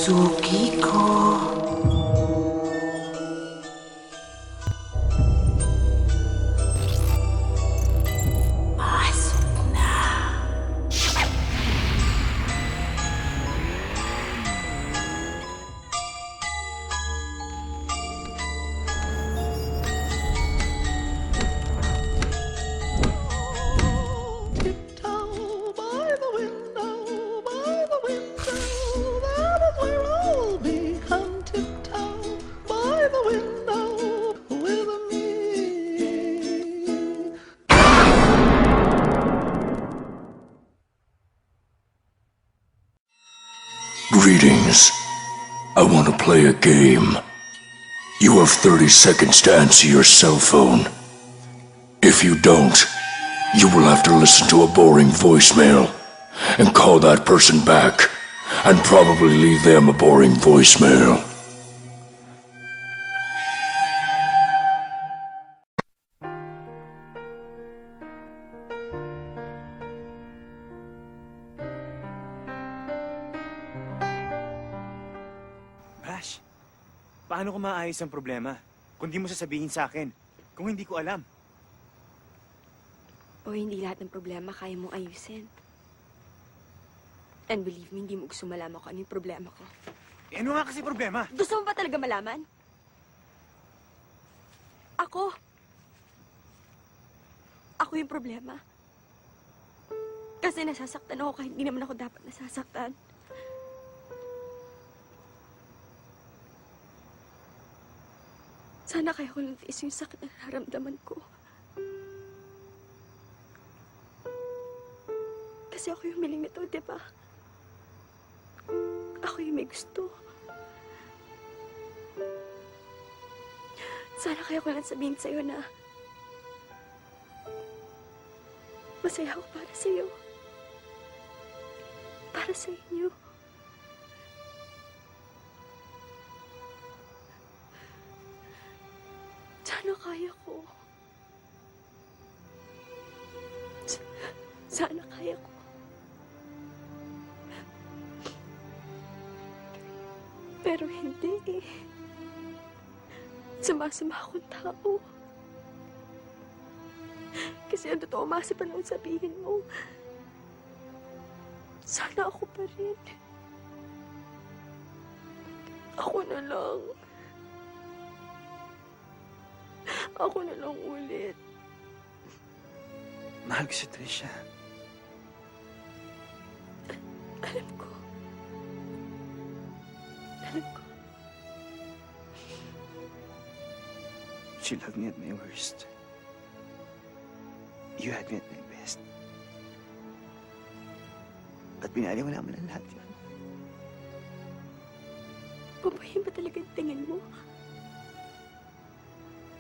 Suki ko. Pasok na. Tiptoe by the window, that is where I'll be. Come tiptoe by the window with me. Greetings. I want to play a game. You have 30 seconds to answer your cell phone. If you don't, you will have to listen to a boring voicemail and call that person back and probably leave them a boring voicemail. Bash, paano ko maayos ang problema kung di mo sasabihin sa akin, kung hindi ko alam? O hindi lahat ng problema kaya mong ayusin. And believe me, hindi mo gusto malaman ko ano yung problema ko. Eh, ano nga kasi problema? Gusto mo ba talaga malaman? Ako. Ako yung problema. Kasi nasasaktan ako kahit hindi naman ako dapat nasasaktan. Sana kaya ko lang tiis yung sakit na nararamdaman ko. Kasi ako yung miling nito, di ba? Ako yung may gusto. Sana kaya ko lang sabihin sa'yo na masaya ako para sa'yo. Para sa inyo. Sana kaya ko. Sana kaya ko. Pero hindi eh. Sumasama akong tao. Kasi ang totoo masa pa nung sabihin mo. Sana ako pa rin. Ako na lang. Ako na lang ulit. Mahal ko si Trisha. Alam ko. Alam ko. She loved me at my worst. You had me at my best. At pinaliwala mo ng lahat yun. Babayin ba talaga yung tingin mo?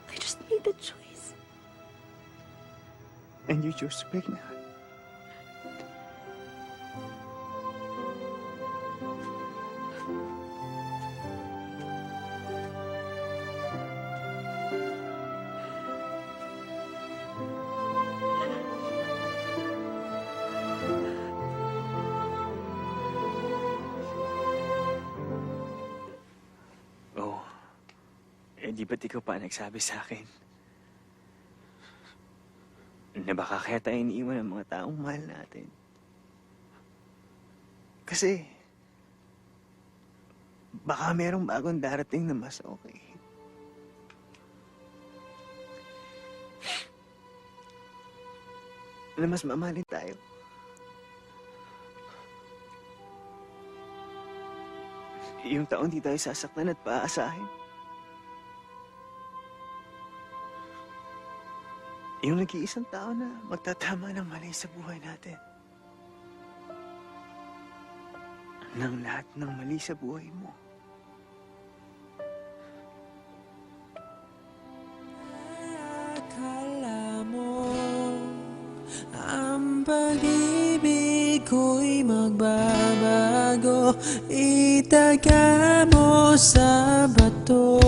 I just made the choice. And you chose to break my heart. Oh, eh di ba't ikaw pa nagsabi sa akin na baka kaya tayo iniiwan ng mga taong mahal natin? Kasi baka merong bagong darating na mas okay. Na mas mamahalin tayo. Yung taon di tayo sasaktan at paaasahin. Yung nag-iisang tao na magtatama ng mali sa buhay natin. Nang lahat ng mali sa buhay mo. Akala mo ang pag-ibig ko'y magbabago, itaga mo sa bato.